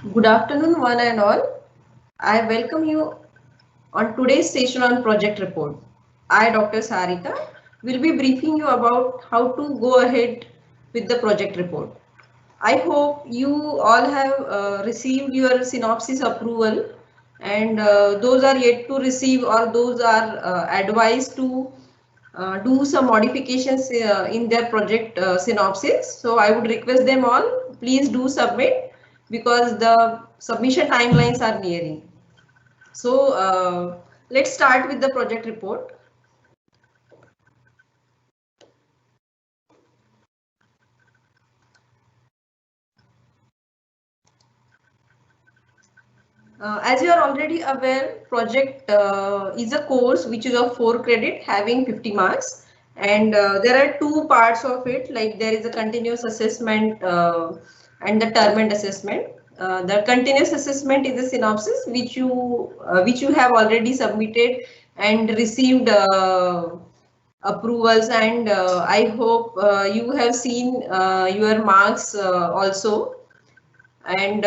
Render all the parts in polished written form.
Good afternoon, one and all. I welcome you on today's session on Project Report. I, Dr. Sarika, will be briefing you about how to go ahead with the project report. I hope you all have received your synopsis approval, and those are yet to receive or those are advised to do some modifications in their project synopsis. So I would request them all, please do submit because the submission timelines are nearing. So let's start with the project report. As you are already aware, project is a course which is of 4 credit having 50 marks, and there are two parts of it, like there is a continuous assessment and the term and assessment. The continuous assessment is a synopsis which you have already submitted and received approvals, and I hope you have seen your marks also. And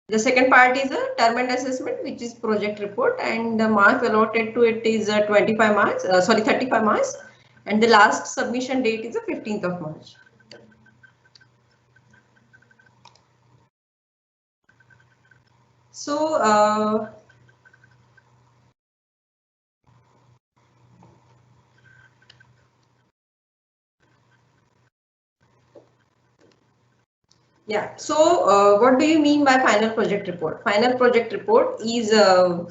the second part is a term and assessment, which is project report, and the marks allotted to it is 25 marks, 35 marks, and the last submission date is the 15th of March. So, yeah. So, what do you mean by final project report? Final project report is a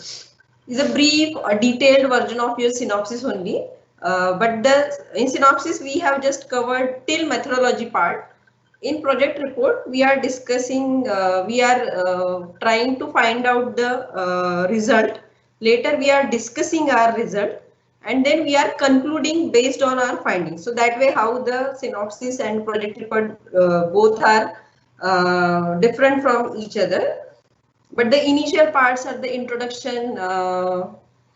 brief or detailed version of your synopsis only. But in synopsis we have just covered till methodology part. In project report we are discussing, we are trying to find out the result. Later we are discussing our result, and then we are concluding based on our findings. So that way how the synopsis and project report both are different from each other. But the initial parts are the introduction,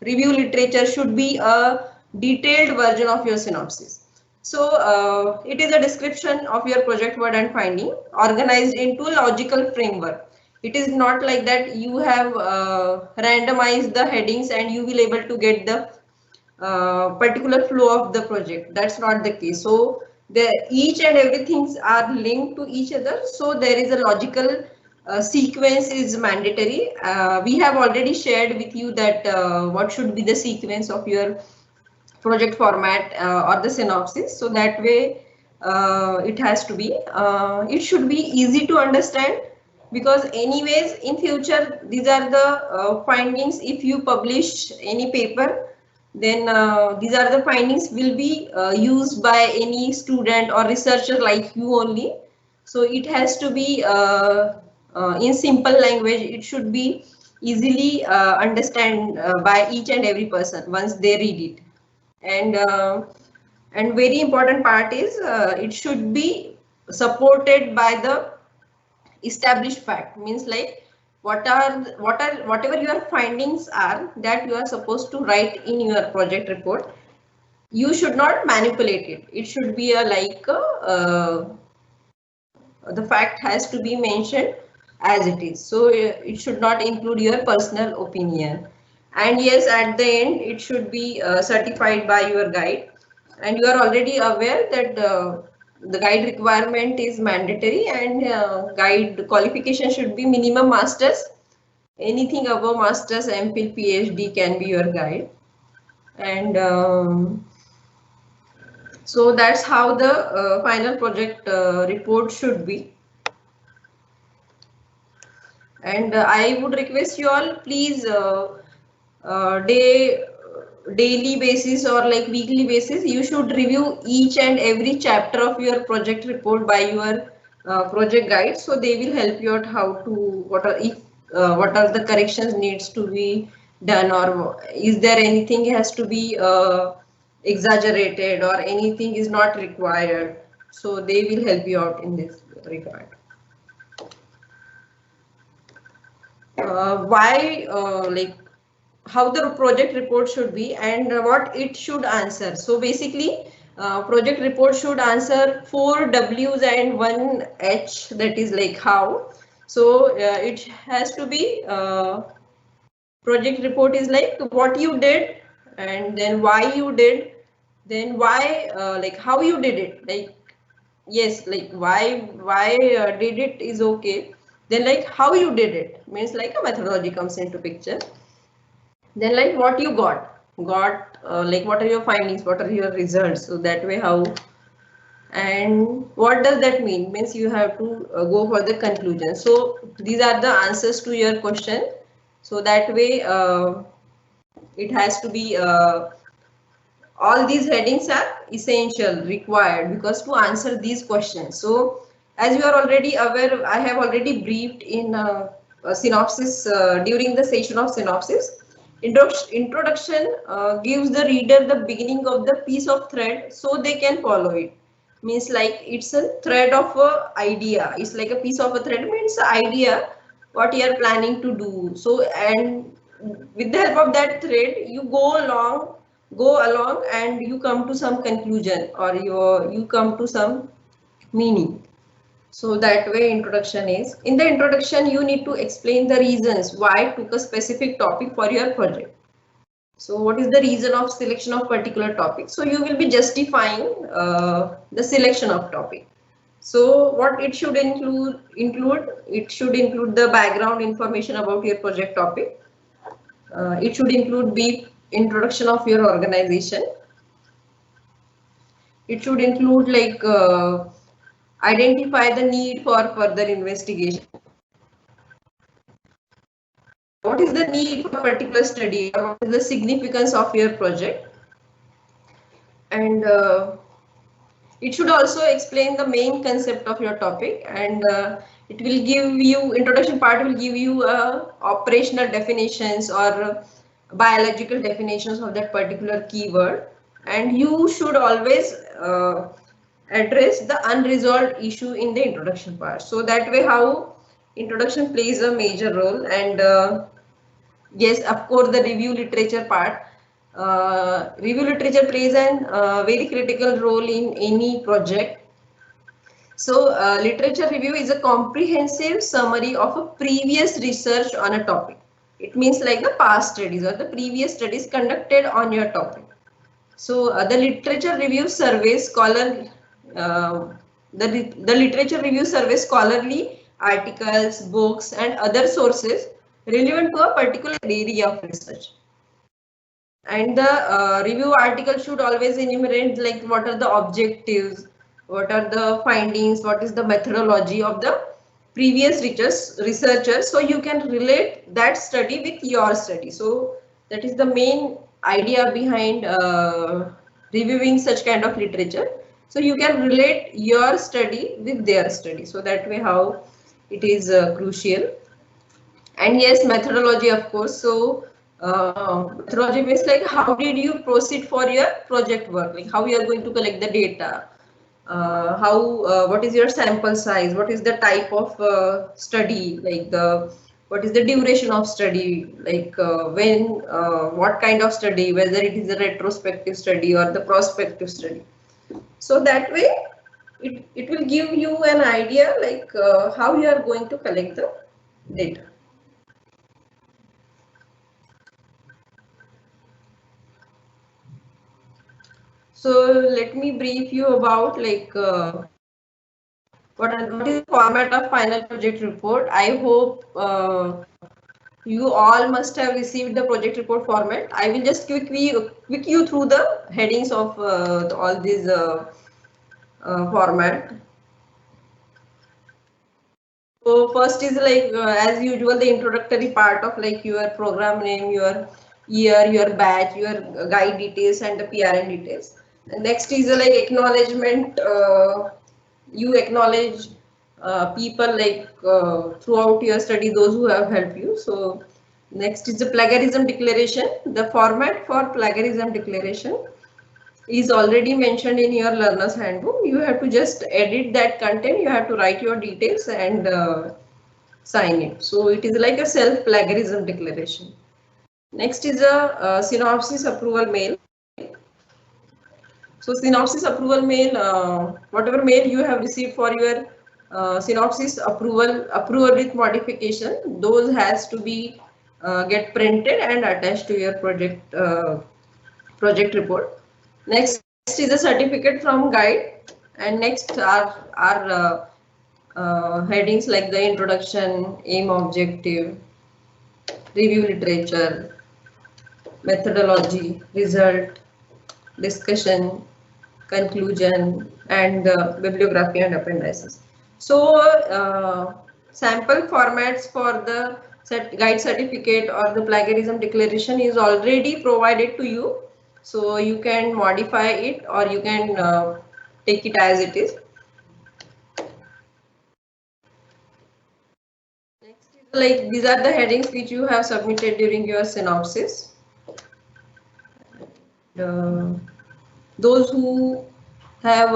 review literature should be a detailed version of your synopsis. So it is a description of your project word and finding organized into a logical framework. It is not like that you have randomized the headings and you will able to get the particular flow of the project. That's not the case. So each and everything are linked to each other. So there is a logical sequence is mandatory. We have already shared with you that what should be the sequence of your project format or the synopsis. So that way it has to be. It should be easy to understand, because anyways in future these are the findings. If you publish any paper, then these are the findings will be used by any student or researcher like you only. So it has to be in simple language. It should be easily understand by each and every person once they read it. And very important part is it should be supported by the established fact. Means like whatever your findings are that you are supposed to write in your project report, you should not manipulate it. It should be a like the fact has to be mentioned as it is. So it should not include your personal opinion. And yes, at the end it should be certified by your guide. And you are already aware that the guide requirement is mandatory, and guide qualification should be minimum masters. Anything above masters, MPhil, PhD can be your guide. And so that's how the final project report should be. And I would request you all, please daily basis or like weekly basis, you should review each and every chapter of your project report by your project guide. So they will help you out how to, what are the corrections needs to be done, or is there anything has to be exaggerated or anything is not required. So they will help you out in this regard. Why like how the project report should be and what it should answer. So basically project report should answer 4 W's and 1 H, that is like how. So it has to be project report is like what you did, and then why you did, then why like how you did it. Like yes, like why did it is okay. Then like how you did it means like a methodology comes into picture. Then like what you got like what are your findings, what are your results. So that way how. And what does that mean means you have to go for the conclusion. So these are the answers to your question. So that way it has to be all these headings are essential required because to answer these questions. So as you are already aware, I have already briefed in a synopsis during the session of synopsis. Introduction gives the reader the beginning of the piece of thread so they can follow it. Means like it's a thread of a idea. It's like a piece of a thread means the idea what you are planning to do. So and with the help of that thread you go along and you come to some conclusion or you come to some meaning. So that way introduction is. In the introduction you need to explain the reasons why took a specific topic for your project. So what is the reason of selection of particular topic? So you will be justifying the selection of topic. So what it should include it should include the background information about your project topic. It should include brief introduction of your organization. It should include like identify the need for further investigation. What is the need for a particular study or what is the significance of your project? And it should also explain the main concept of your topic, and it will give you introduction part will give you operational definitions or biological definitions of that particular keyword. And you should always address the unresolved issue in the introduction part. So that way how introduction plays a major role. And yes, of course, the review literature part. Review literature plays an very critical role in any project. So literature review is a comprehensive summary of a previous research on a topic. It means like the past studies or the previous studies conducted on your topic. So the literature review surveys uh, the literature review surveys scholarly articles, books, and other sources relevant to a particular area of research. And the review article should always enumerate like what are the objectives, what are the findings, what is the methodology of the previous researchers, so you can relate that study with your study. So that is the main idea behind reviewing such kind of literature. So you can relate your study with their study. So that way how it is crucial. And yes, methodology, of course. So methodology means like how did you proceed for your project work, like how you are going to collect the data, what is your sample size, what is the type of study, like the what is the duration of study, like when what kind of study, whether it is a retrospective study or the prospective study. So that way it will give you an idea like how you are going to collect the data. So let me brief you about like what is the format of final project report. I hope you all must have received the project report format. I will just quick you through the headings of all these format. So first is like as usual the introductory part of like your program name, your year, your batch, your guide details, and the PRN details. And next is like acknowledgement. You acknowledge people like throughout your study, those who have helped you. So next is the plagiarism declaration. The format for plagiarism declaration is already mentioned in your learner's handbook. You have to just edit that content. You have to write your details and sign it. So it is like a self plagiarism declaration. Next is a synopsis approval mail. So synopsis approval mail, whatever mail you have received for your synopsis approval with modification, those has to be get printed and attached to your project report. Next is a certificate from guide, and next are headings like the introduction, aim, objective, review literature, methodology, result, discussion, conclusion, and bibliography and appendices. So sample formats for the guide certificate or the plagiarism declaration is already provided to you. So you can modify it or you can take it as it is. Next is like these are the headings which you have submitted during your synopsis. Those who have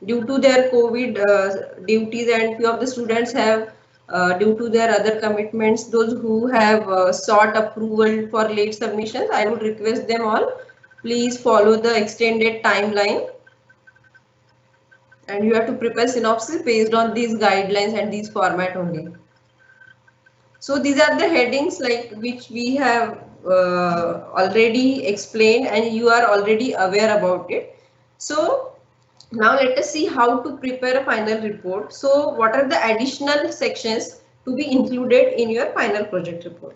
due to their COVID duties, and few of the students have due to their other commitments, those who have sought approval for late submissions, I would request them all, please follow the extended timeline and you have to prepare synopsis based on these guidelines and these format only. So these are the headings like which we have already explained and you are already aware about it. So now let us see how to prepare a final report. So what are the additional sections to be included in your final project report?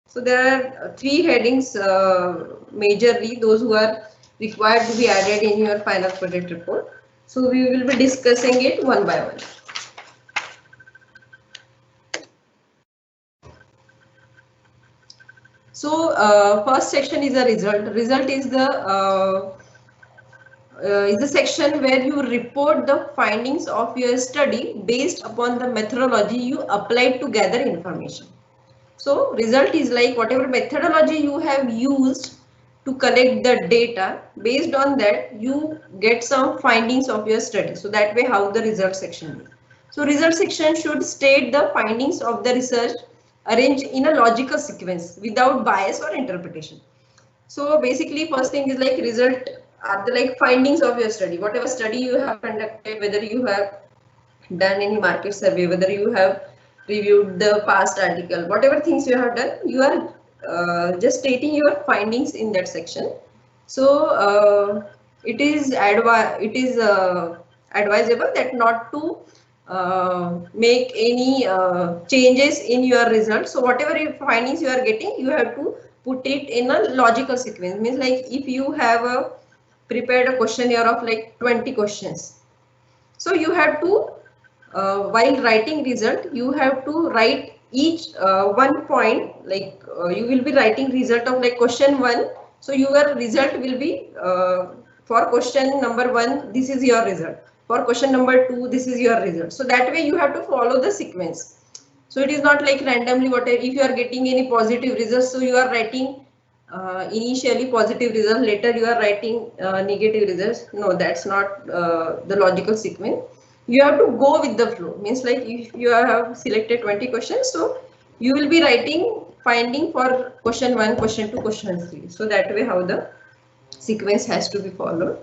So there are three headings majorly, those who are required to be added in your final project report. So we will be discussing it one by one. So first section is a result. Result is the section where you report the findings of your study based upon the methodology you applied to gather information. So result is like whatever methodology you have used to collect the data, based on that you get some findings of your study. So that way how the result section is. So result section should state the findings of the research arranged in a logical sequence without bias or interpretation. So basically first thing is like result are the like findings of your study, whatever study you have conducted, whether you have done any market survey, whether you have reviewed the past article, whatever things you have done, you are just stating your findings in that section. So it is advisable that not to make any changes in your results. So whatever findings you are getting, you have to put it in a logical sequence. Means like if you have prepared a questionnaire of like 20 questions, so you have to while writing result, you have to write each one point, like you will be writing result of like question 1. So your result will be for question number 1, this is your result. For question number 2, this is your result. So that way you have to follow the sequence. So it is not like randomly whatever, if you are getting any positive results, so you are writing initially positive results, later you are writing negative results. No, that's not the logical sequence. You have to go with the flow. Means like if you have selected 20 questions, so you will be writing finding for question 1, question 2, question 3. So that way how the sequence has to be followed.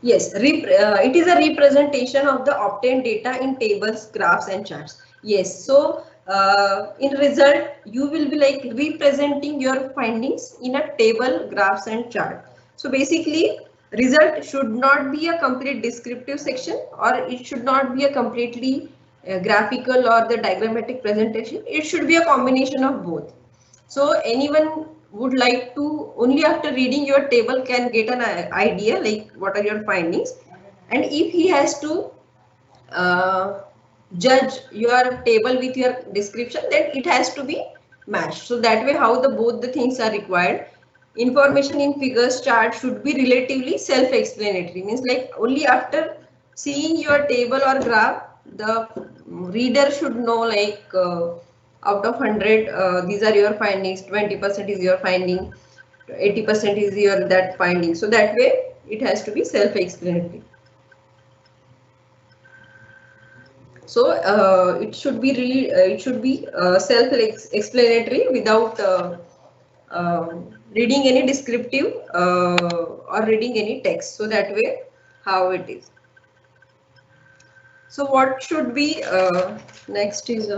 Yes, it is a representation of the obtained data in tables, graphs and charts. Yes, so in result you will be like representing your findings in a table, graphs and chart. So basically result should not be a complete descriptive section, or it should not be a completely graphical or the diagrammatic presentation. It should be a combination of both. So anyone would like to, only after reading your table can get an idea like what are your findings, and if he has to judge your table with your description, then it has to be matched. So that way how the both the things are required. Information in figures, chart should be relatively self-explanatory. Means like only after seeing your table or graph, the reader should know like out of 100 these are your findings, 20% is your finding, 80% is your that finding. So that way it has to be self-explanatory. So it should be self-explanatory without reading any descriptive or reading any text. So that way how it is. So what should be next is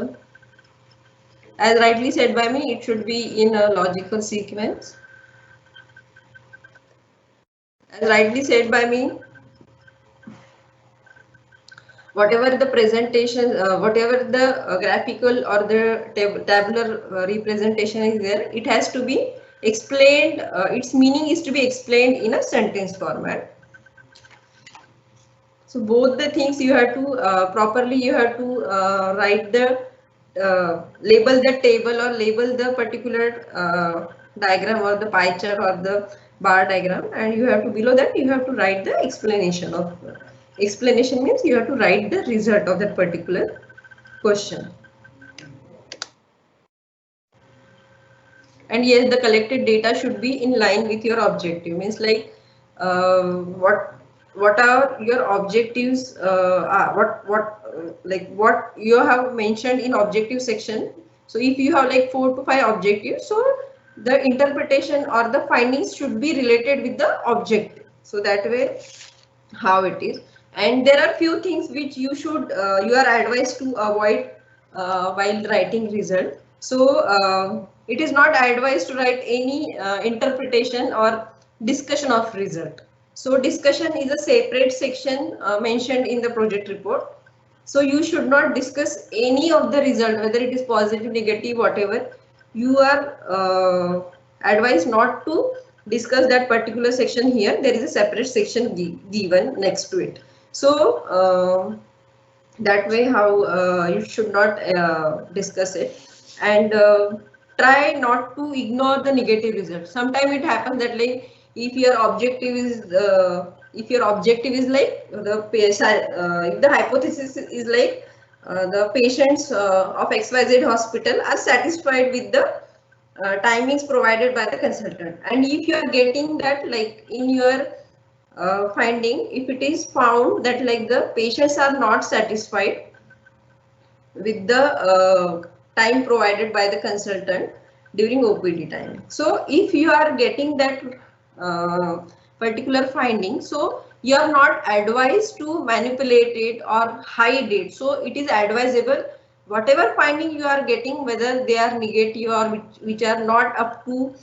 as rightly said by me, it should be in a logical sequence. As rightly said by me, whatever the presentation, whatever the graphical or the tabular representation is there, it has to be explained, its meaning is to be explained in a sentence format. So both the things you have to properly, you have to write the label the table or label the particular diagram or the pie chart or the bar diagram, and you have to, below that you have to write the explanation of, explanation means you have to write the result of that particular question. And yes, the collected data should be in line with your objective, means like what are your objectives, what you have mentioned in objective section. So if you have like 4 to 5 objectives, so the interpretation or the findings should be related with the objective. So that way how it is. And there are few things which you should you are advised to avoid while writing result. So it is not advised to write any interpretation or discussion of result. So discussion is a separate section mentioned in the project report. So you should not discuss any of the result, whether it is positive, negative, whatever. You are advised not to discuss that particular section here. There is a separate section given next to it. So that way how you should not discuss it. And try not to ignore the negative result. Sometimes it happens that like if your objective is like the patient, if the hypothesis is like the patients of XYZ hospital are satisfied with the timings provided by the consultant, and if you are getting that like in your finding, if it is found that like the patients are not satisfied with the time provided by the consultant during OPD time. So if you are getting that particular finding, so you are not advised to manipulate it or hide it. So it is advisable, whatever finding you are getting, whether they are negative or which are not up to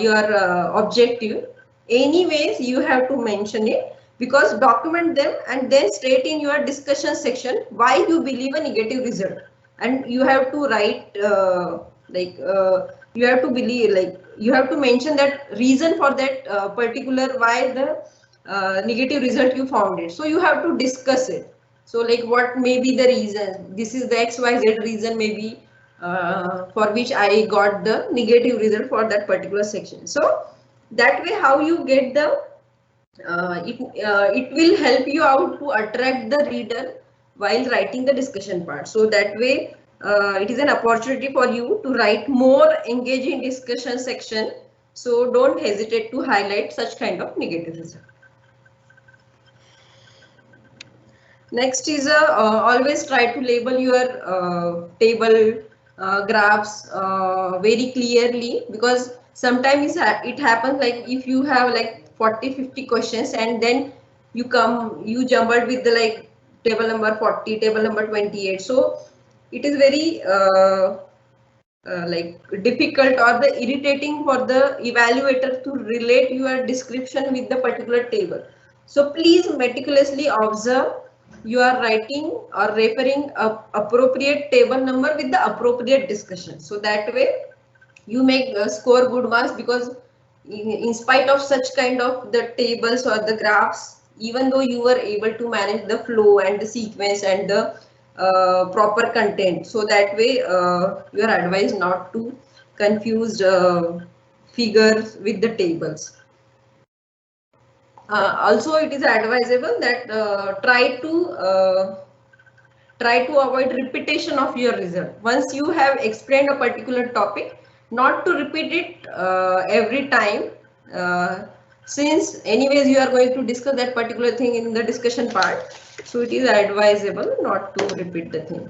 your objective, anyways you have to mention it, because document them and then state in your discussion section why you believe a negative result. And you have to write you have to believe, like you have to mention that reason for that particular why the negative result you found it. So you have to discuss it. So like what may be the reason, this is the XYZ reason maybe for which I got the negative result for that particular section. So that way how you get the it will help you out to attract the reader while writing the discussion part. So that way it is an opportunity for you to write more engaging discussion section. So don't hesitate to highlight such kind of negative result. Next is always try to label your table graphs very clearly, because sometimes it happens like if you have like 40-50 questions and then you jumbled with the like table number 40, table number 28. So it is very like difficult or the irritating for the evaluator to relate your description with the particular table. So please meticulously observe you are writing or referring a appropriate table number with the appropriate discussion. So that way you make score good marks, because in spite of such kind of the tables or the graphs, even though you were able to manage the flow and the sequence and the proper content. So that way you are advised not to confuse figures with the tables. Also it is advisable that try to avoid repetition of your result. Once you have explained a particular topic, not to repeat it every time, since anyways you are going to discuss that particular thing in the discussion part. So it is advisable not to repeat the thing.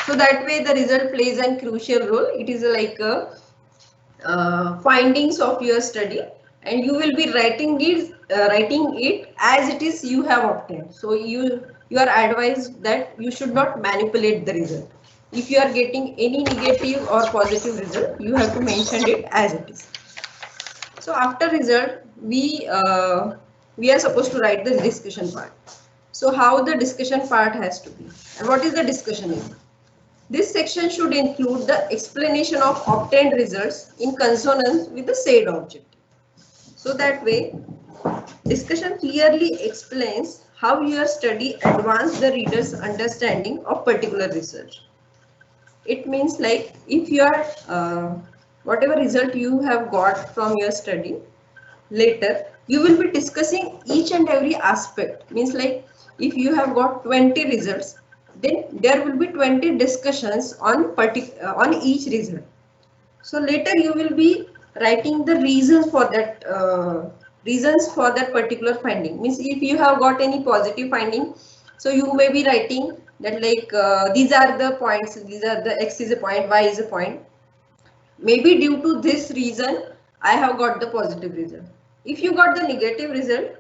So that way the result plays a crucial role. It is like findings of your study. and you will be writing it as it is you have obtained. So you are advised that you should not manipulate the result. If you are getting any negative or positive result, you have to mention it as it is. So after result, we are supposed to write the discussion part. So how the discussion part has to be, and what is the discussion is? This section should include the explanation of obtained results in consonance with the said objective. So that way, discussion clearly explains how your study advanced the reader's understanding of particular research. It means like if you are whatever result you have got from your study, later you will be discussing each and every aspect. Means like if you have got 20 results, then there will be 20 discussions on each result. So later you will be writing the reasons for that particular finding. Means if you have got any positive finding, so you may be writing that like these are the points, these are the x is a point, y is a point. Maybe due to this reason, I have got the positive result. If you got the negative result,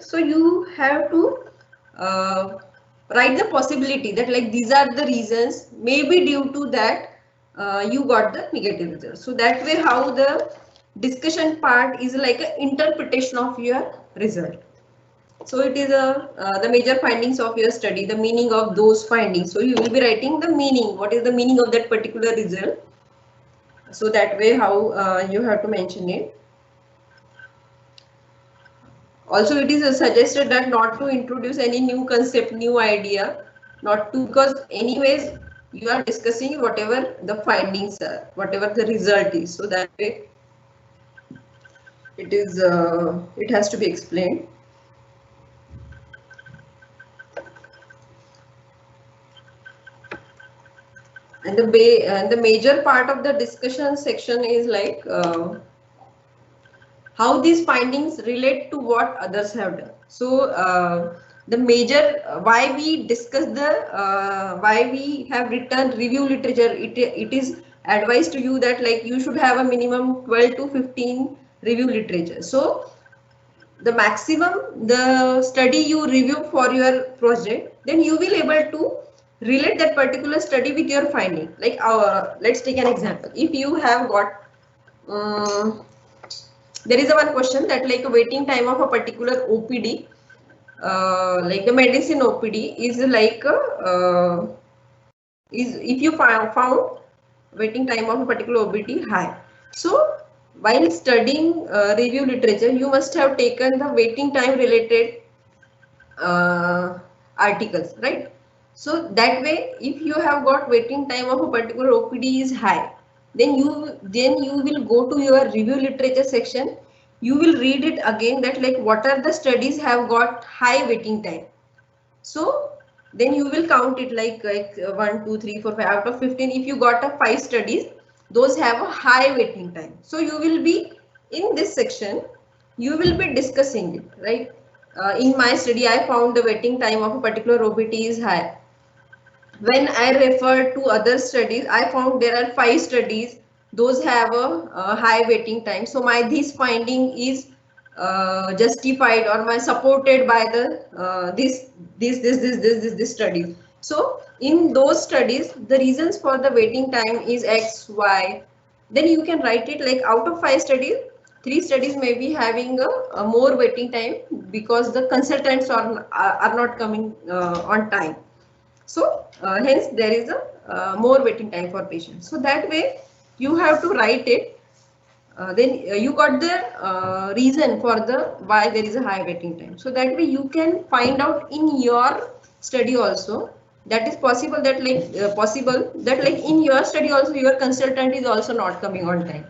so you have to write the possibility that like these are the reasons, maybe due to that you got the negative result. So that way how the discussion part is like an interpretation of your result. So it is the major findings of your study, the meaning of those findings. So you will be writing the meaning, what is the meaning of that particular result. So that way how you have to mention it. Also, it is suggested that not to introduce any new concept, new idea, not to, because anyways you are discussing whatever the findings are, whatever the result is. So that way it has to be explained. And the major part of the discussion section is like how these findings relate to what others have done. So the major why we discuss why we have written review literature, it is advised to you that like you should have a minimum 12 to 15 review literature. So the maximum the study you review for your project, then you will able to relate that particular study with your finding. Like let's take an example. If you have got there is a one question that like a waiting time of a particular OPD, like the medicine OPD is like is if you found waiting time of a particular OPD high. So while studying review literature, you must have taken the waiting time related articles, right? So that way, if you have got waiting time of a particular OPD is high, then you will go to your review literature section. You will read it again that like what are the studies have got high waiting time. So then you will count it like 1, 2, 3, 4, 5 out of 15. If you got a 5 studies, those have a high waiting time. So you will be in this section, you will be discussing it, right? In my study, I found the waiting time of a particular OPT is high. When I refer to other studies, I found there are 5 studies, those have a high waiting time. So my this finding is justified or my supported by the this studies. So in those studies, the reasons for the waiting time is X, Y. Then you can write it like out of 5 studies, 3 studies may be having a more waiting time because the consultants are not coming on time. So hence there is a more waiting time for patients. So that way you have to write it. Then you got the reason for the why there is a high waiting time. So that way you can find out in your study also. That is possible that like in your study also your consultant is also not coming on time.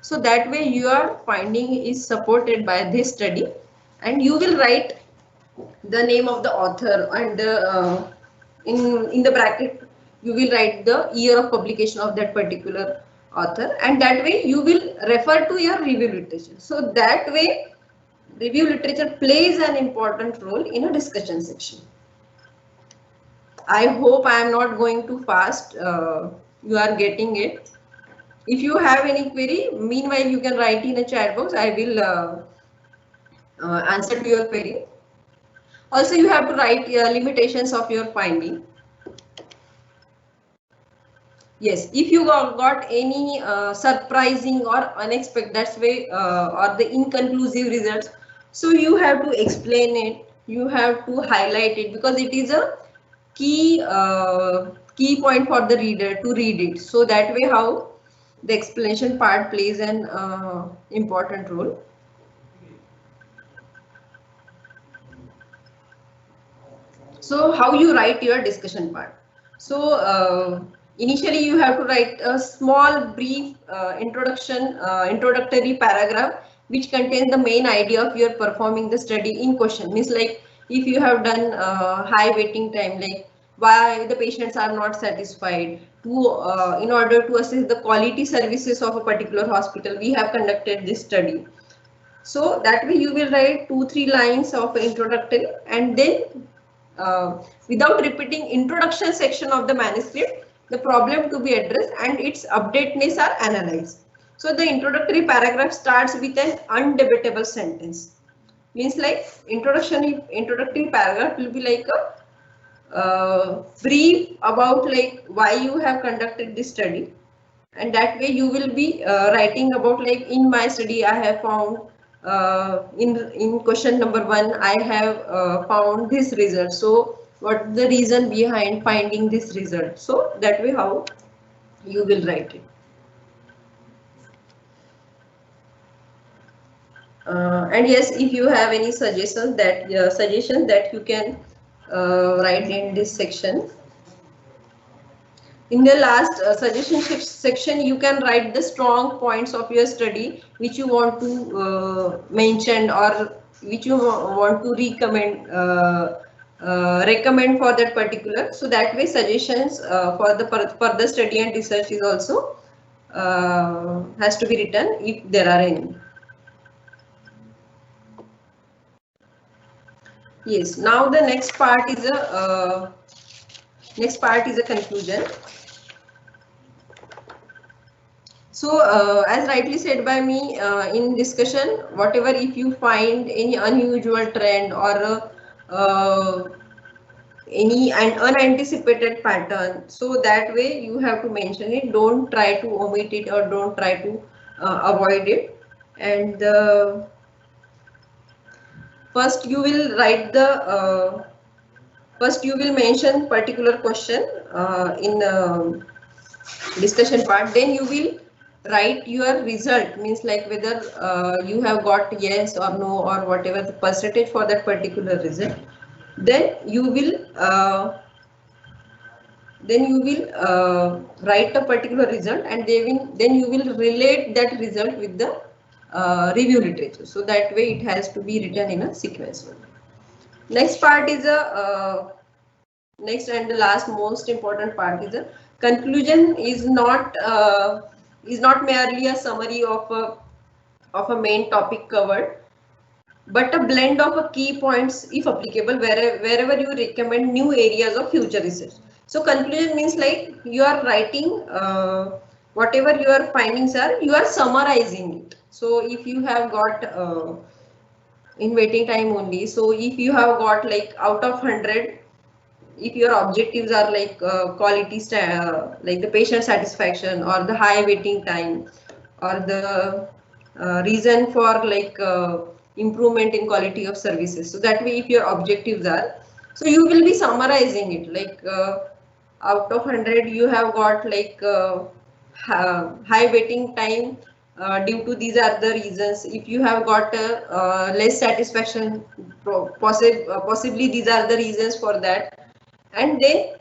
So that way your finding is supported by this study, and you will write the name of the author and in the bracket you will write the year of publication of that particular author, and that way you will refer to your review literature. So that way review literature plays an important role in a discussion section. I hope I am not going too fast. You are getting it. If you have any query, meanwhile you can write in a chat box. I will answer to your query. Also, you have to write limitations of your finding. Yes, if you got any surprising or unexpected, that's way or the inconclusive results, so you have to explain it. You have to highlight it because it is a key point for the reader to read it. So that way, how the explanation part plays an important role. So how you write your discussion part. So initially you have to write a small brief introductory paragraph which contains the main idea of your performing the study in question. Means like if you have done high waiting time, like why the patients are not satisfied, to in order to assess the quality services of a particular hospital, we have conducted this study. So that way you will write 2-3 lines of introductory, and then without repeating introduction section of the manuscript, the problem to be addressed and its updateness are analyzed. So the introductory paragraph starts with an undebatable sentence. Means like introductory paragraph will be like a brief about like why you have conducted this study, and that way you will be writing about like in my study I have found in question number 1 I have found this result. So what the reason behind finding this result? So that way how you will write it. And yes, if you have any suggestions that you can write in this section. In the last suggestion section, you can write the strong points of your study which you want to mention or which you want to recommend for that particular. So that way suggestions for the further study and research is also has to be written if there are any. Yes, now the next part is a conclusion. So as rightly said by me in discussion, whatever if you find any unusual trend or any unanticipated pattern, so that way you have to mention it. Don't try to omit it or don't try to avoid it. And first you will write the first you will mention particular question in discussion part, then you will write your result, means like whether you have got yes or no or whatever the percentage for that particular result. Then you will write a particular result, and then you will relate that result with the review literature. So that way it has to be written in a sequence. Next part is a next and the last most important part is a conclusion. Is not merely a summary of a main topic covered, but a blend of a key points if applicable wherever you recommend new areas of future research. So conclusion means like you are writing whatever your findings are, you are summarizing it. So if you have got in waiting time only, so if you have got like out of 100, if your objectives are like like the patient satisfaction or the high waiting time or the reason for like improvement in quality of services, so that way if your objectives are, so you will be summarizing it like out of 100 you have got like high waiting time due to these are the reasons. If you have got less satisfaction, possibly these are the reasons for that. And then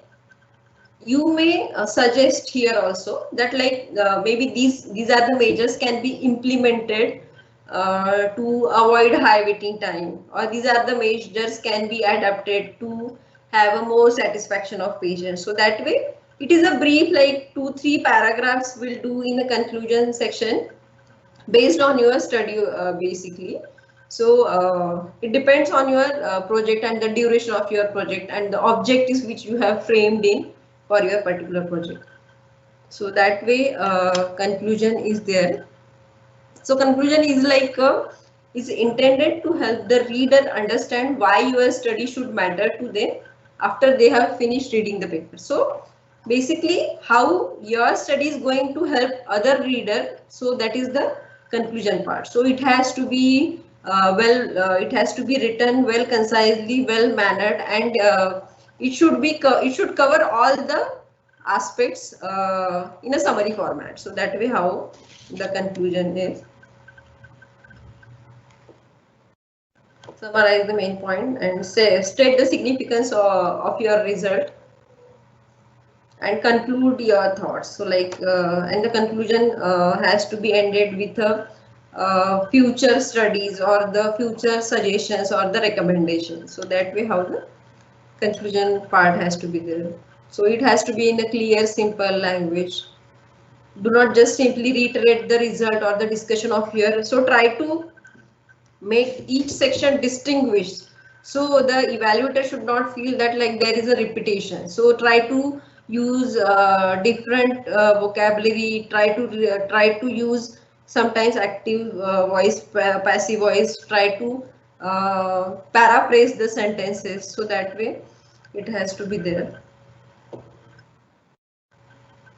you may suggest here also that like maybe these are the measures can be implemented to avoid high waiting time, or these are the measures can be adapted to have a more satisfaction of patients. So that way it is a brief like 2-3 paragraphs will do in the conclusion section based on your study basically. So it depends on your project and the duration of your project and the objectives which you have framed in for your particular project. So that way conclusion is there. So conclusion is like is intended to help the reader understand why your study should matter to them after they have finished reading the paper. So basically how your study is going to help other reader. So that is the conclusion part. So it has to be it has to be written well, concisely, well mannered, and it should be it should cover all the aspects in a summary format. So that way how the conclusion is. Summarize the main point and say, state the significance of your result and conclude your thoughts. So like and the conclusion has to be ended with a future studies or the future suggestions or the recommendations. So that way how the conclusion part has to be there. So it has to be in a clear, simple language. Do not just simply reiterate the result or the discussion of your. So try to make each section distinguished, so the evaluator should not feel that like there is a repetition. So try to use different vocabulary, try to use sometimes active voice, passive voice, try to paraphrase the sentences. So that way it has to be there.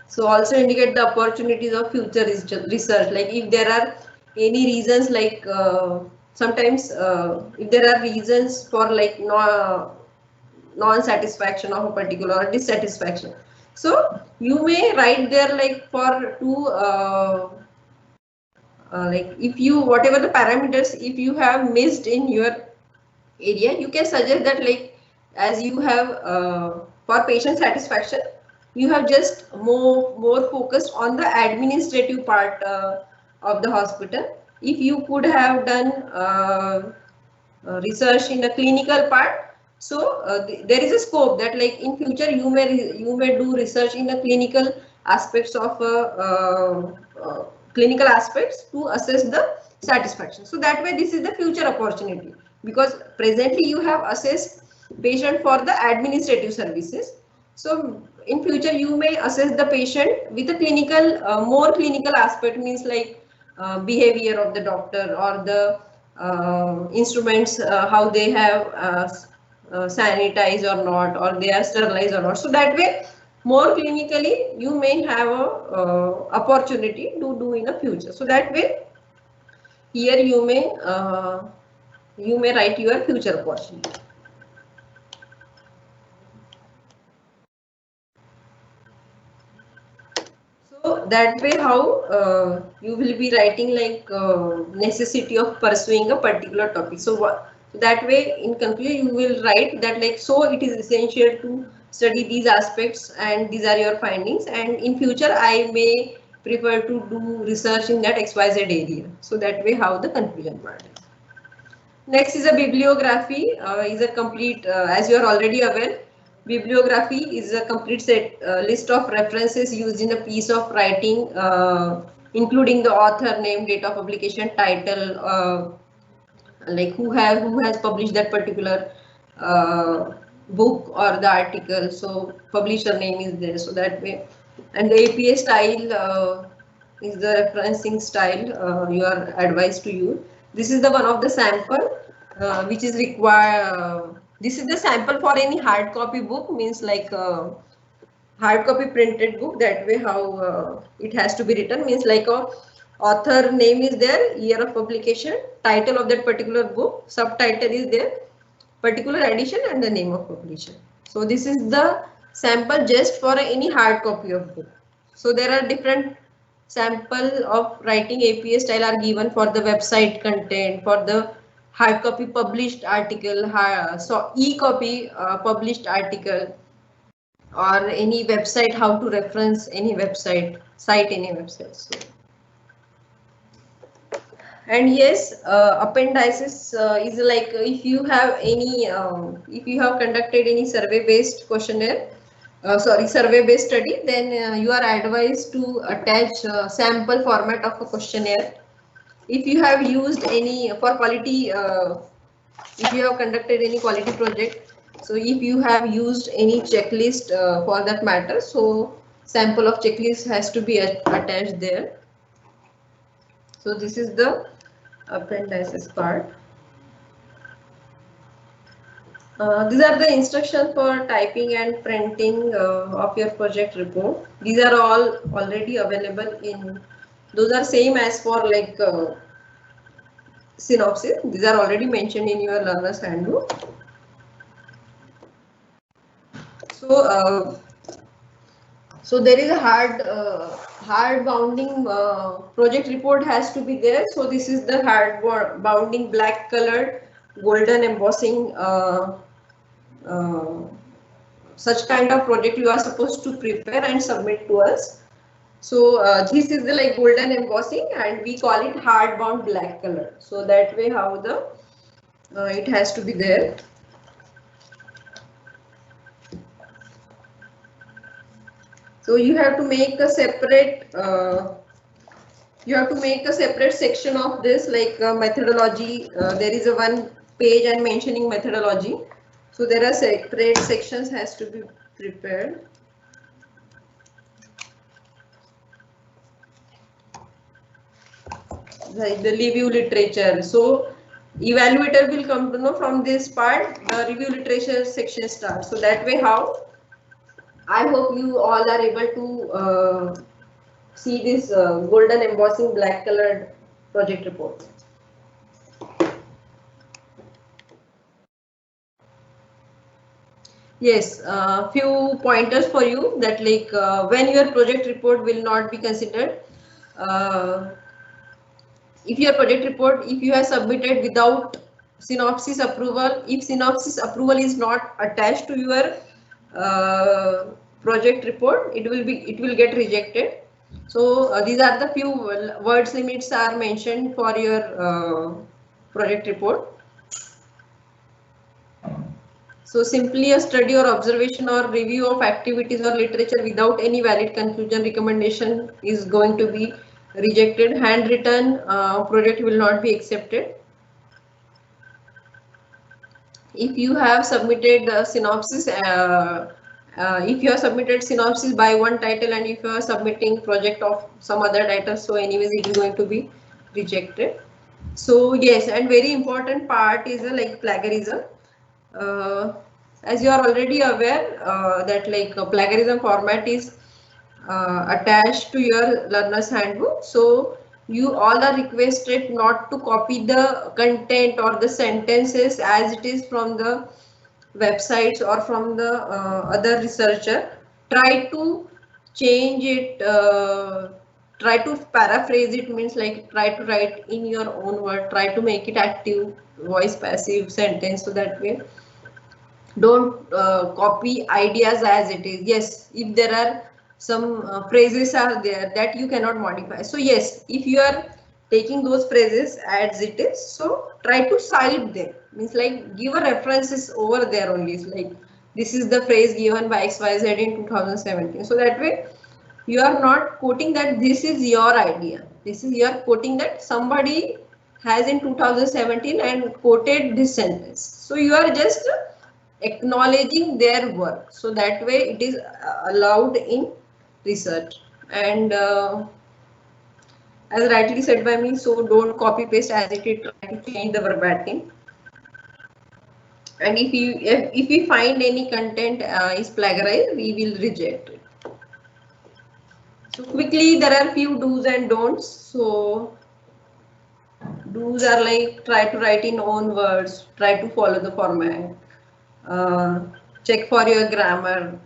So also indicate the opportunities of future research, like if there are any reasons, like sometimes if there are reasons for like non-satisfaction of a particular or dissatisfaction, so you may write there like for two like if you whatever the parameters if you have missed in your area, you can suggest that like as you have for patient satisfaction, you have just more focused on the administrative part of the hospital. If you could have done research in the clinical part, so there is a scope that like in future you may do research in the clinical aspects of clinical aspects to assess the satisfaction. So that way this is the future opportunity, because presently you have assessed patient for the administrative services. So in future you may assess the patient with a clinical more clinical aspect, means like behavior of the doctor or the instruments, how they have sanitized or not, or they are sterilized or not. So that way more clinically you may have a opportunity to do in the future. So that way here you may write your future opportunity. So that way how you will be writing like necessity of pursuing a particular topic. So that way in conclusion you will write that like, so it is essential to study these aspects and these are your findings, and in future I may prefer to do research in that XYZ area. So that way how the conclusion part is. Next is a bibliography, is a complete, as you are already aware, bibliography is a complete set list of references used in a piece of writing, including the author name, date of publication, title, like who has published that particular book or the article. So publisher name is there. So that way, and the APA style is the referencing style you are advised to use. This is the one of the sample which is required. This is the sample for any hard copy book, means like hard copy printed book. That way how it has to be written, means like a author name is there, year of publication, title of that particular book, subtitle is there, particular edition, and the name of publisher. So this is the sample just for any hard copy of book. So there are different sample of writing APA style are given for the website content, for the hard copy published article, so e-copy published article, or any website, how to reference any website, cite any website. So, and yes, appendices is like if you have any, if you have conducted any survey-based questionnaire, survey-based study, then you are advised to attach sample format of a questionnaire. If you have used any for quality, if you have conducted any quality project, so if you have used any checklist for that matter, so sample of checklist has to be attached there. So this is the appendices part. These are the instructions for typing and printing of your project report. These are all already available in, those are same as for like synopsis. These are already mentioned in your learner's handbook. So, so there is a hard bounding project report has to be there. So this is the hard bounding black colored golden embossing such kind of project you are supposed to prepare and submit to us. So this is the like golden embossing and we call it hard bound black color. So that way how the it has to be there. So you have to make a separate section of this like methodology. There is a one page and mentioning methodology. So there are separate sections has to be prepared. Like the review literature. So evaluator will come to know from this part the review literature section starts. So that way how I hope you all are able to see this golden embossing black colored project report. Yes, few pointers for you that like when your project report will not be considered. If your project report, if you have submitted without synopsis approval, if synopsis approval is not attached to your project report, it will get rejected. So these are the few words limits are mentioned for your project report. So simply a study or observation or review of activities or literature without any valid conclusion recommendation is going to be rejected. Handwritten project will not be accepted. If you have submitted synopsis, if you have submitted synopsis by one title and if you are submitting project of some other title, so anyways it is going to be rejected. So yes, and very important part is like plagiarism. As you are already aware that like plagiarism format is attached to your learner's handbook. So you all are requested not to copy the content or the sentences as it is from the websites or from the other researcher. Try to change it, try to paraphrase it, means like try to write in your own word, try to make it active voice passive sentence, so that way don't copy ideas as it is. Yes, if there are some phrases are there that you cannot modify, so yes, if you are taking those phrases as it is, so try to cite them, means like give a references over there only. It's like this is the phrase given by XYZ in 2017, so that way you are not quoting that this is your idea, this is, you are quoting that somebody has in 2017 and quoted this sentence, so you are just acknowledging their work, so that way it is allowed in research. And as rightly said by me, so don't copy paste as it is, try to change the verbatim. And if we find any content is plagiarized, we will reject it. So quickly there are few do's and don'ts. So do's are like try to write in own words, try to follow the format, check for your grammar,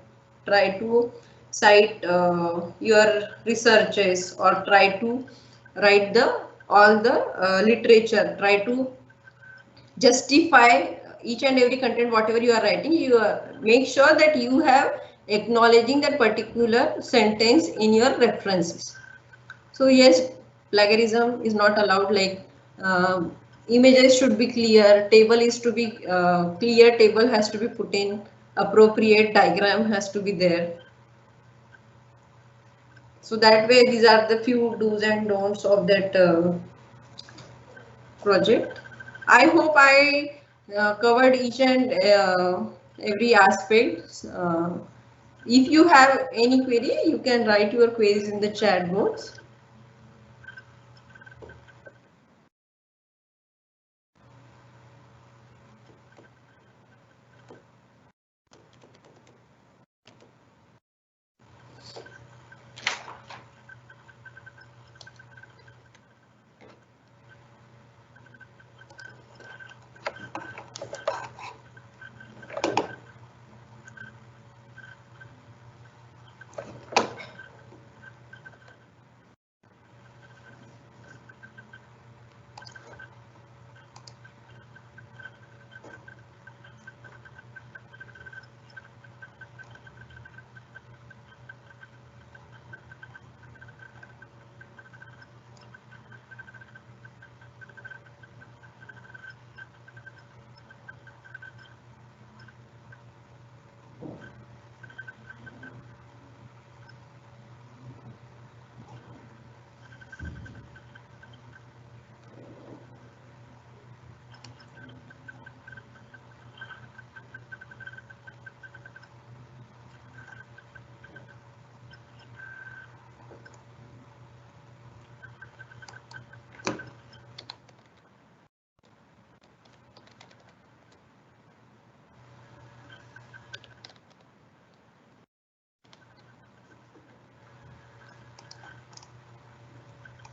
try to cite your researches, or try to write the all the literature, try to justify each and every content whatever you are writing. You make sure that you have acknowledging that particular sentence in your references. So yes, plagiarism is not allowed, like images should be clear, table is to be clear, table has to be put in, appropriate diagram has to be there. So that way these are the few do's and don'ts of that project. I hope I covered each and every aspect. If you have any query, you can write your queries in the chat box.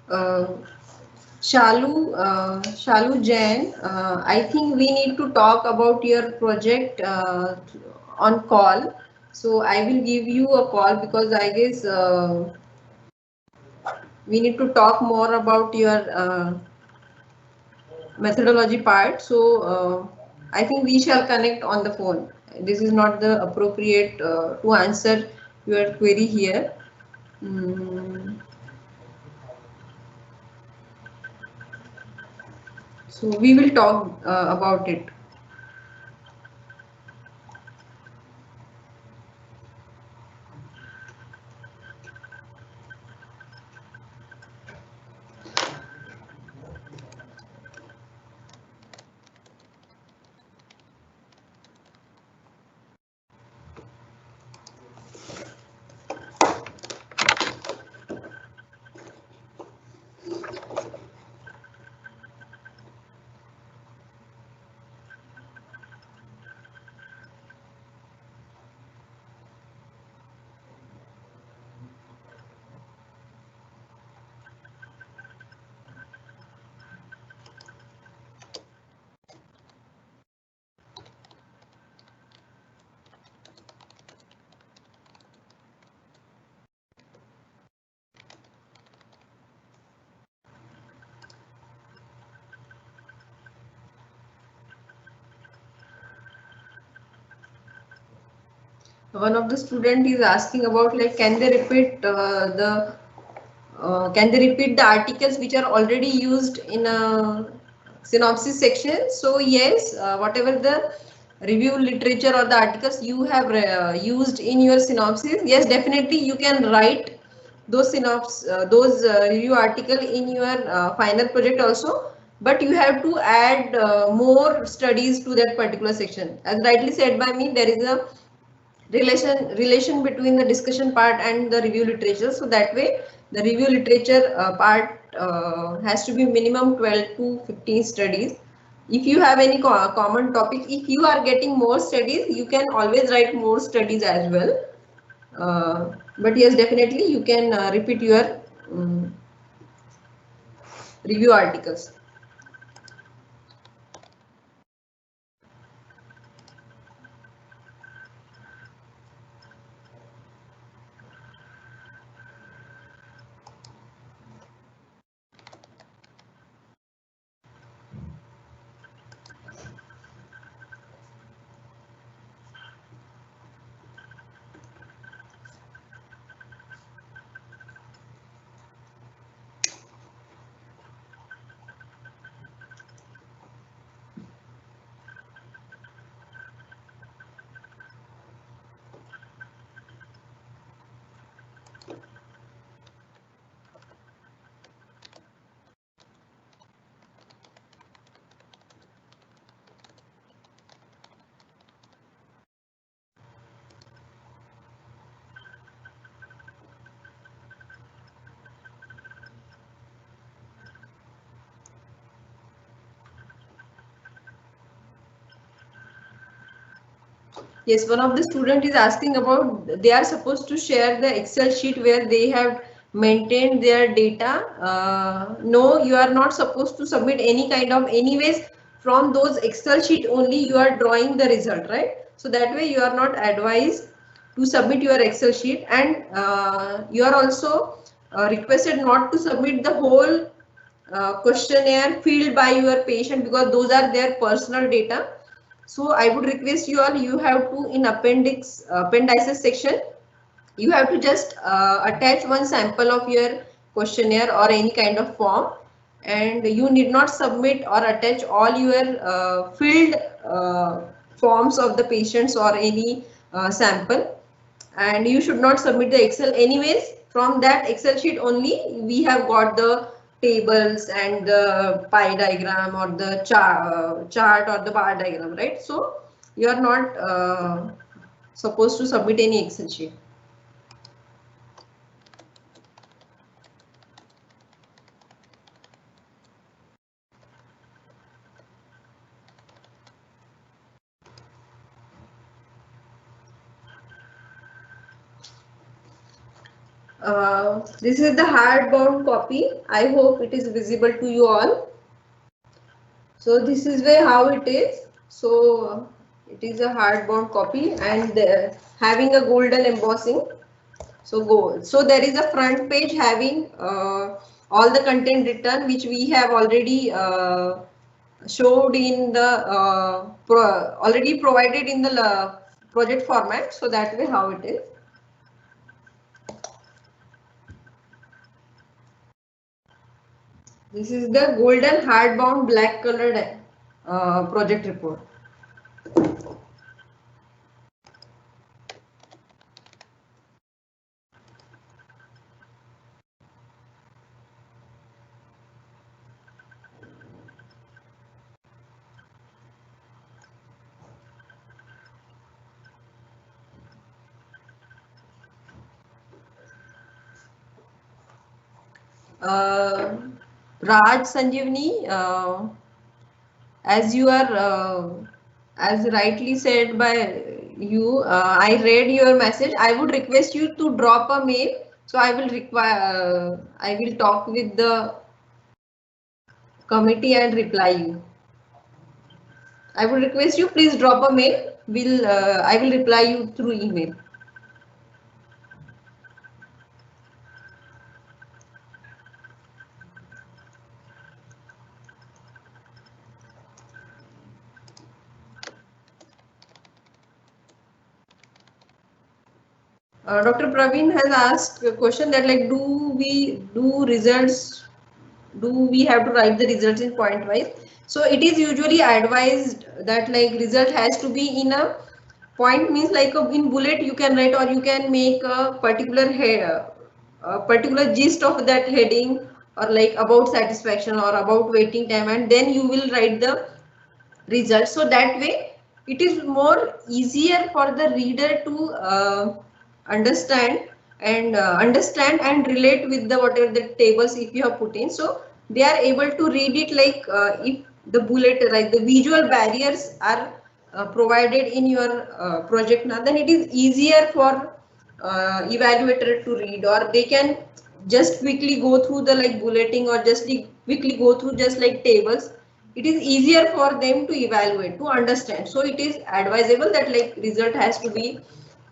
Uh, Shalu Jain, I think we need to talk about your project on call. So I will give you a call because I guess we need to talk more about your methodology part. So I think we shall connect on the phone. This is not the appropriate to answer your query here. Mm, so we will talk about it. One of the student is asking about like can they repeat the articles which are already used in a synopsis section. So yes, whatever the review literature or the articles you have used in your synopsis, yes, definitely you can write those review article in your final project also, but you have to add more studies to that particular section. As rightly said by me, there is a relation between the discussion part and the review literature. So that way the review literature part has to be minimum 12 to 15 studies. If you have any common topic, if you are getting more studies, you can always write more studies as well. But yes, definitely you can repeat your um, review articles. Yes, one of the student is asking about they are supposed to share the Excel sheet where they have maintained their data. No, you are not supposed to submit any kind of, anyways, from those Excel sheet only you are drawing the result, right? So that way you are not advised to submit your Excel sheet, and you are also requested not to submit the whole questionnaire filled by your patient, because those are their personal data. So I would request you all, you have to, in appendices section, you have to just attach one sample of your questionnaire or any kind of form, and you need not submit or attach all your filled forms of the patients or any sample. And you should not submit the Excel, anyways from that Excel sheet only we have got the tables and the pie diagram or the chart or the bar diagram, right? So you are not supposed to submit any Excel sheet. This is the hardbound copy. I hope it is visible to you all. So this is way how it is. So it is a hardbound copy, and having a golden embossing. So go. So there is a front page having all the content written, which we have already showed in the already provided in the project format. So that way how it is. This is the golden hardbound black colored project report. Raj Sanjeevani, as you are, as rightly said by you, I read your message. I would request you to drop a mail. So I will require, I will talk with the committee and reply you. I would request you, please drop a mail. I will reply you through email. Dr. Praveen has asked a question that, like, do we have to write the results in point wise? So it is usually advised that, like, result has to be in a point, means like in bullet you can write, or you can make a particular head, a particular gist of that heading, or like about satisfaction or about waiting time, and then you will write the result. So that way it is more easier for the reader to understand understand and relate with the whatever the tables if you have put in. So they are able to read it, like if the bullet, like the visual barriers are provided in your project now, then it is easier for evaluator to read, or they can just quickly go through the like bulleting, or just quickly go through just like tables. It is easier for them to evaluate, to understand. So it is advisable that, like, result has to be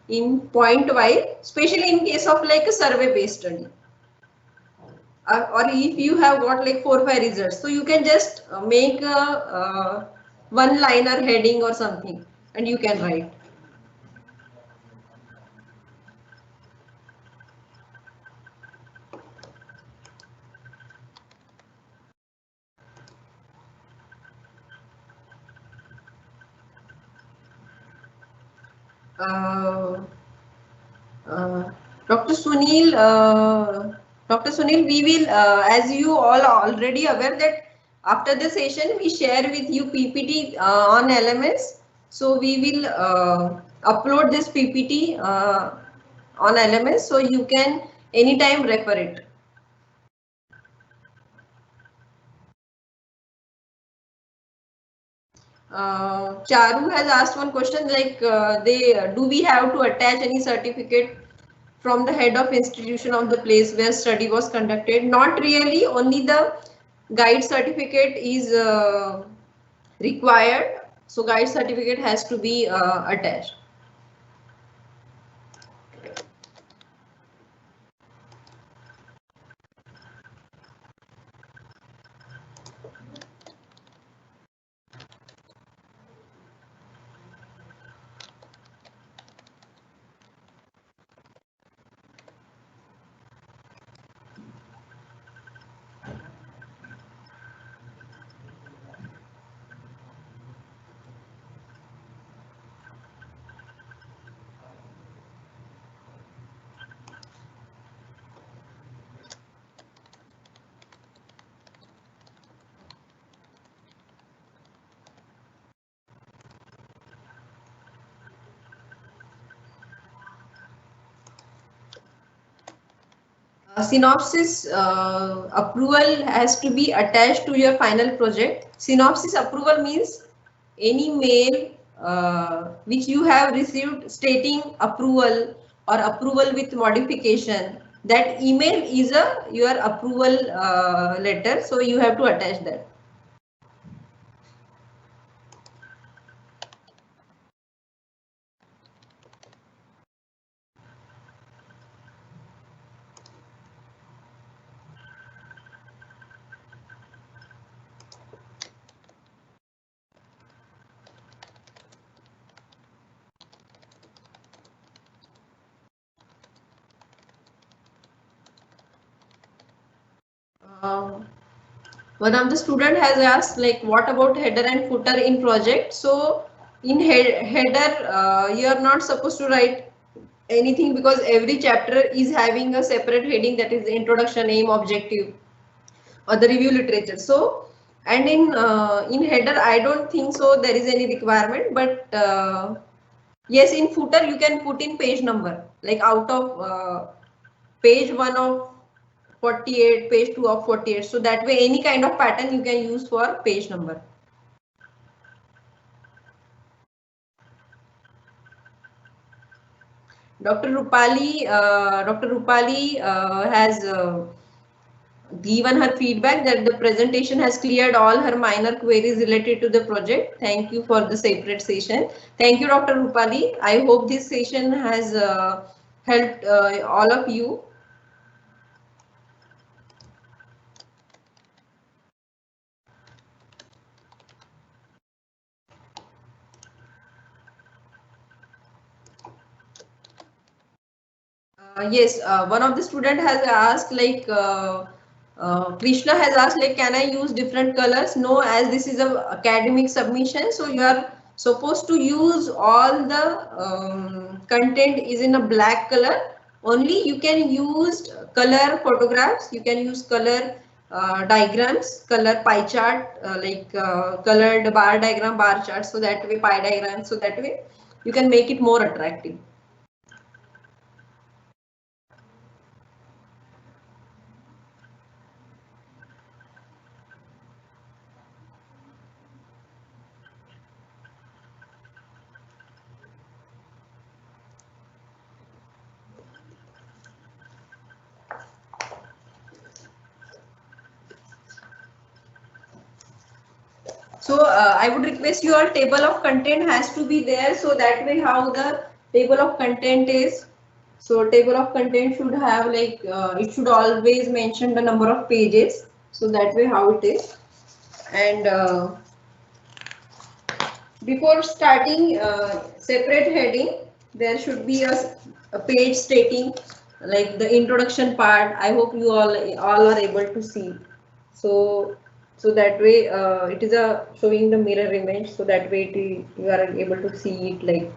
in point wise, especially in case of like a survey based study, or if you have got like 4 or 5 results, so you can just make a one liner heading or something, and you can write. uh, Uh, Dr. Sunil, Dr. Sunil, we will, as you all are already aware that after the session we share with you PPT on LMS. So we will upload this PPT on LMS, so you can anytime refer it. Charu has asked one question like, do we have to attach any certificate from the head of institution of the place where study was conducted? Not really, only the guide certificate is required. So guide certificate has to be attached. Synopsis approval has to be attached to your final project. Synopsis approval means any mail which you have received stating approval or approval with modification. That email is your approval letter, so you have to attach that. Um, One of the student has asked like, what about header and footer in project? So in header, you are not supposed to write anything because every chapter is having a separate heading, that is introduction, aim, objective, or the review literature. So, and in header, I don't think so there is any requirement, but yes, in footer you can put in page number, like out of page 1 of 48, page 2 of 48. So that way any kind of pattern you can use for page number. Dr. Rupali has given her feedback that the presentation has cleared all her minor queries related to the project. Thank you for the separate session. Thank you, Dr. Rupali. I hope this session has helped all of you. Yes, one of the student has asked like, Krishna has asked like, can I use different colors? No, as this is a academic submission, so you are supposed to use all the content is in a black color. Only you can use color photographs, you can use color diagrams, color pie chart, colored bar diagram, bar chart, so that way pie diagram, so that way you can make it more attractive. So I would request your table of content has to be there, so that way how the table of content is. So table of content should have like, it should always mention the number of pages, so that way how it is. And before starting separate heading, there should be a page stating like the introduction part. I hope you all are able to see. So that way it is a showing the mirror image, so that way you are able to see it like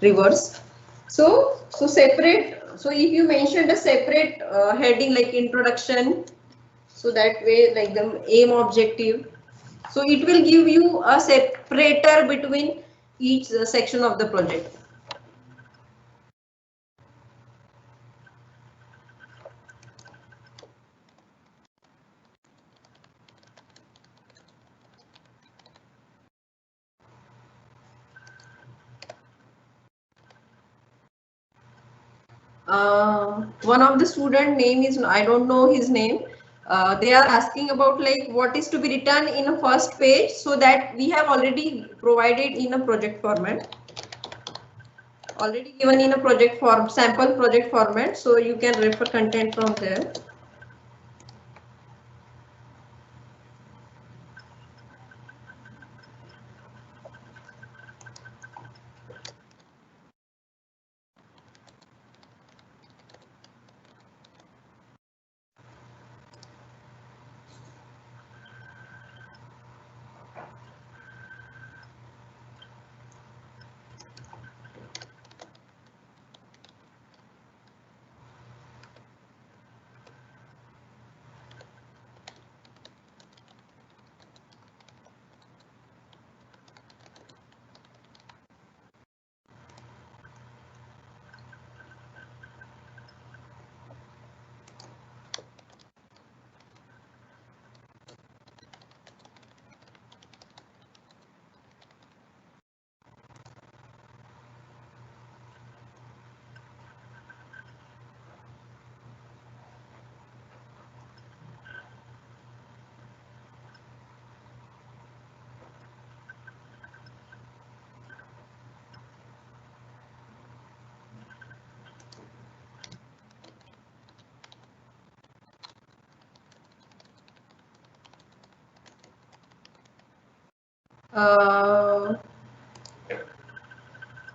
reverse. So separate. So if you mentioned a separate heading like introduction, so that way like the aim, objective, so it will give you a separator between each section of the project. One of the student name is, I don't know his name. They are asking about like what is to be written in a first page, so that we have already provided in a project format, already given in a project form, sample project format, so you can refer content from there.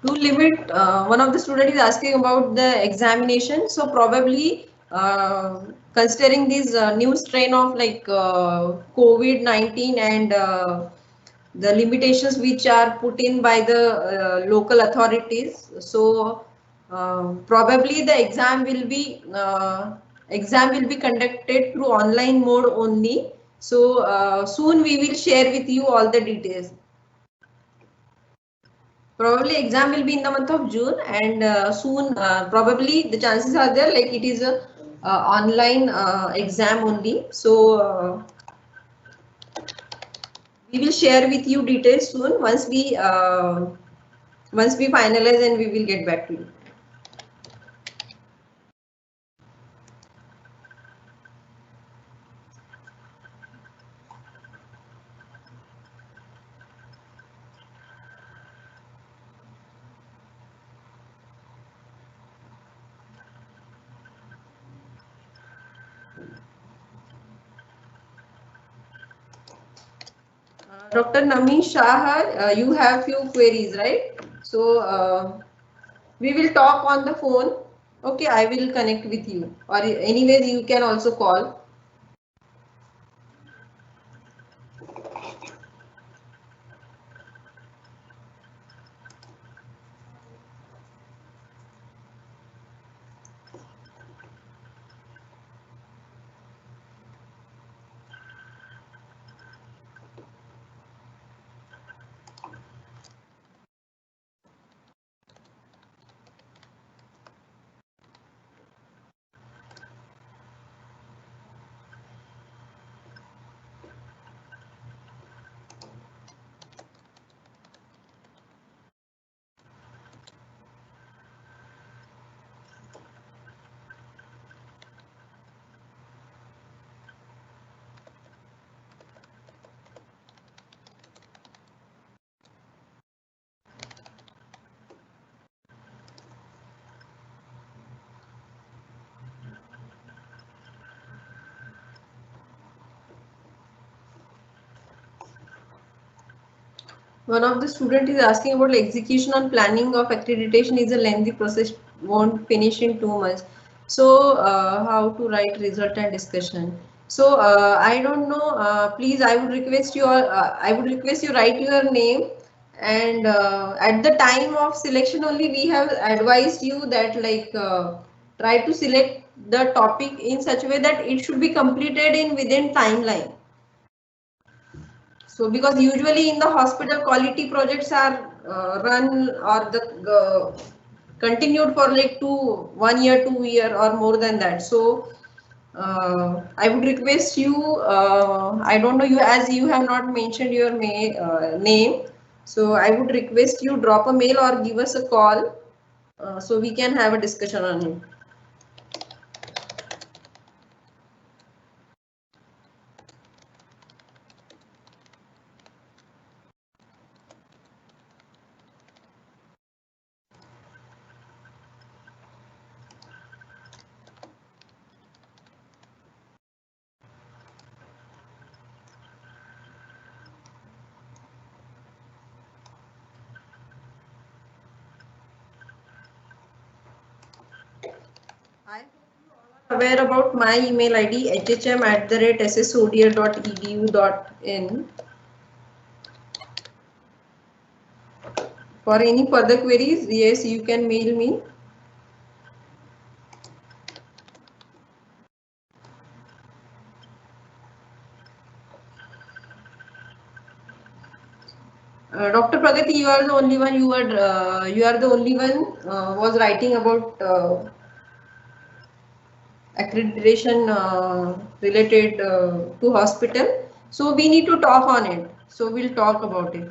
To limit, one of the student is asking about the examination. So probably considering this new strain of like COVID-19 and the limitations which are put in by the local authorities, so probably the exam will be conducted through online mode only. So soon we will share with you all the details. Probably exam will be in the month of June, and soon probably the chances are there like it is a online exam only. So we will share with you details soon once we finalize, and we will get back to you. Dr. Nami Shah, you have few queries, right? So we will talk on the phone. Okay, I will connect with you, or anyways you can also call. One of the student is asking about execution and planning of accreditation is a lengthy process, won't finish in 2 months. So how to write result and discussion. So I don't know. Please, I would request you write your name, and at the time of selection only we have advised you that like try to select the topic in such a way that it should be completed in within timeline. So because usually in the hospital quality projects are run or the continued for like 1 year, 2 year or more than that. So I would request you, I don't know you as you have not mentioned your name. So I would request you drop a mail or give us a call so we can have a discussion on it. I hope you all are aware about my email ID hhm@ssodier.edu.in. For any further queries, yes, you can mail me. Dr. Pragati, you are the only one. You are the only one was writing about accreditation related to hospital. So we need to talk on it. So we'll talk about it.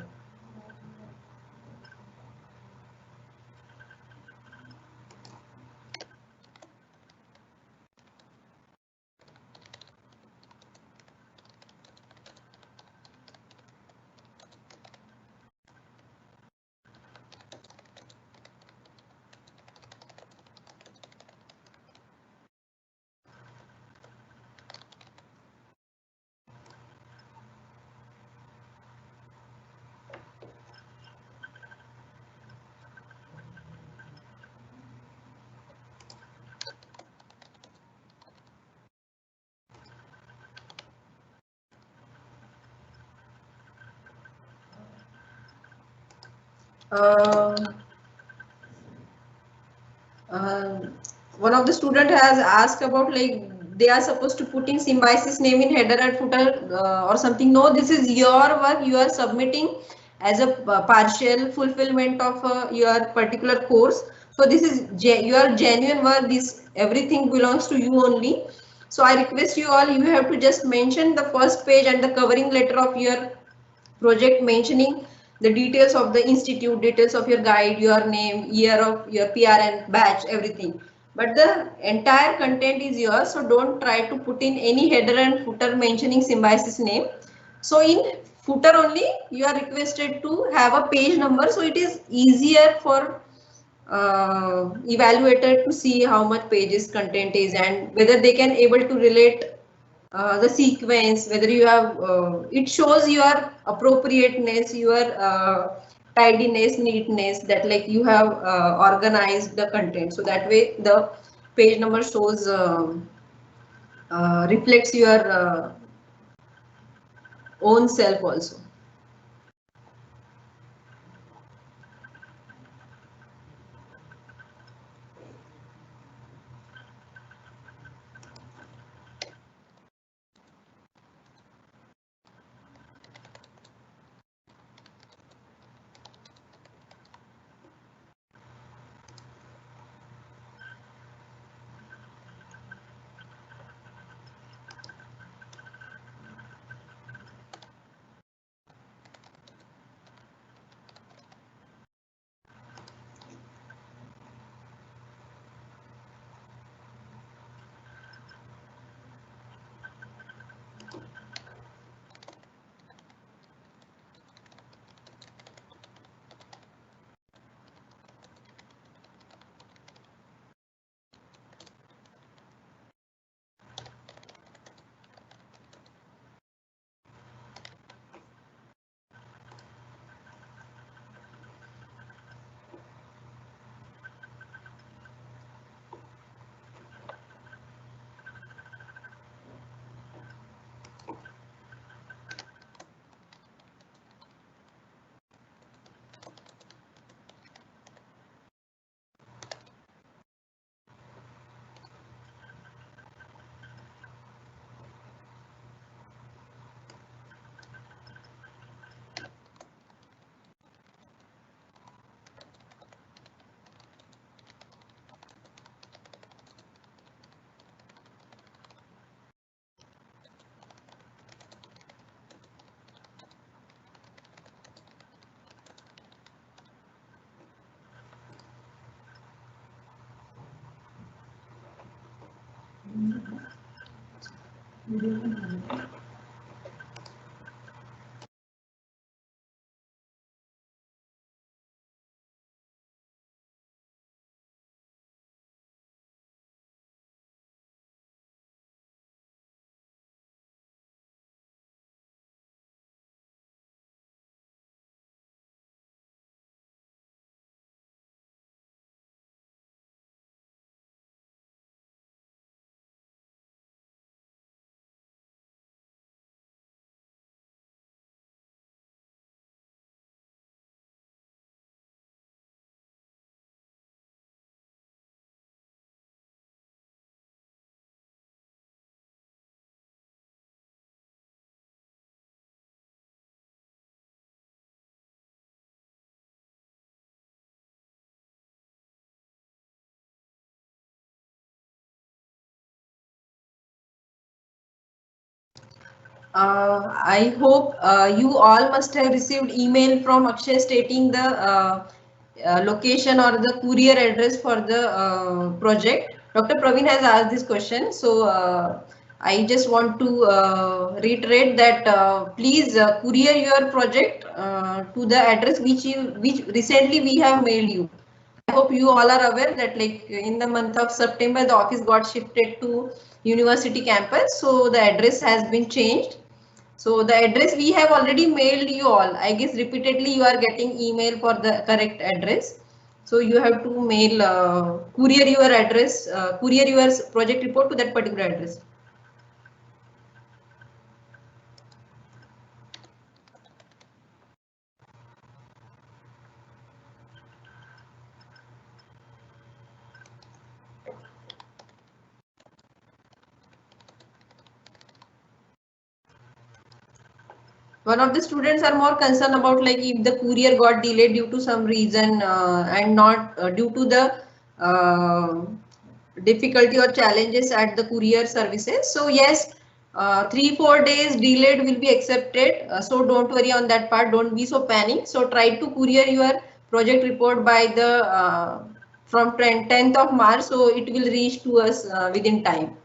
Uh, uh, One of the student has asked about like they are supposed to put in Symbiosis name in header and footer or something. No, this is your work. You are submitting as a partial fulfillment of your particular course. So this is your genuine work. This everything belongs to you only. So I request you all. You have to just mention the first page and the covering letter of your project, mentioning the details of the institute, details of your guide, your name, year of your PRN, batch, everything. But the entire content is yours, so don't try to put in any header and footer mentioning Symbiosis name. So in footer only, you are requested to have a page number, so it is easier for evaluator to see how much pages content is and whether they can able to relate the sequence, whether you have it shows your appropriateness, your tidiness, neatness, that like you have organized the content, so that way the page number shows reflects your own self also. I hope you all must have received email from Akshay stating the location or the courier address for the project. Dr. Praveen has asked this question, so I just want to reiterate that please courier your project to the address which recently we have mailed you. I hope you all are aware that like in the month of September the office got shifted to university campus, so the address has been changed. So the address we have already mailed you all. I guess repeatedly you are getting email for the correct address. So you have to mail courier your address, courier your project report to that particular address. One of the students are more concerned about like if the courier got delayed due to some reason and not due to the difficulty or challenges at the courier services. So yes, 3-4 days delayed will be accepted. So don't worry on that part. Don't be so panic. So try to courier your project report by the from 10th of March. So it will reach to us within time.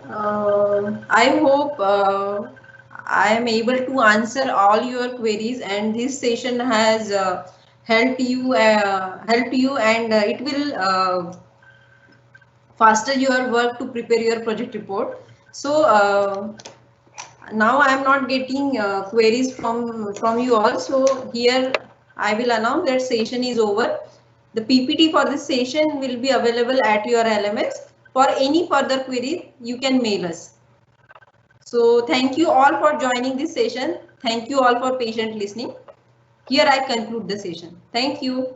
I hope I am able to answer all your queries, and this session has helped you, and it will faster your work to prepare your project report. So now I am not getting queries from you all. So here I will announce that session is over. The PPT for this session will be available at your LMS. For any further queries, you can mail us. So thank you all for joining this session. Thank you all for patient listening. Here I conclude the session. Thank you.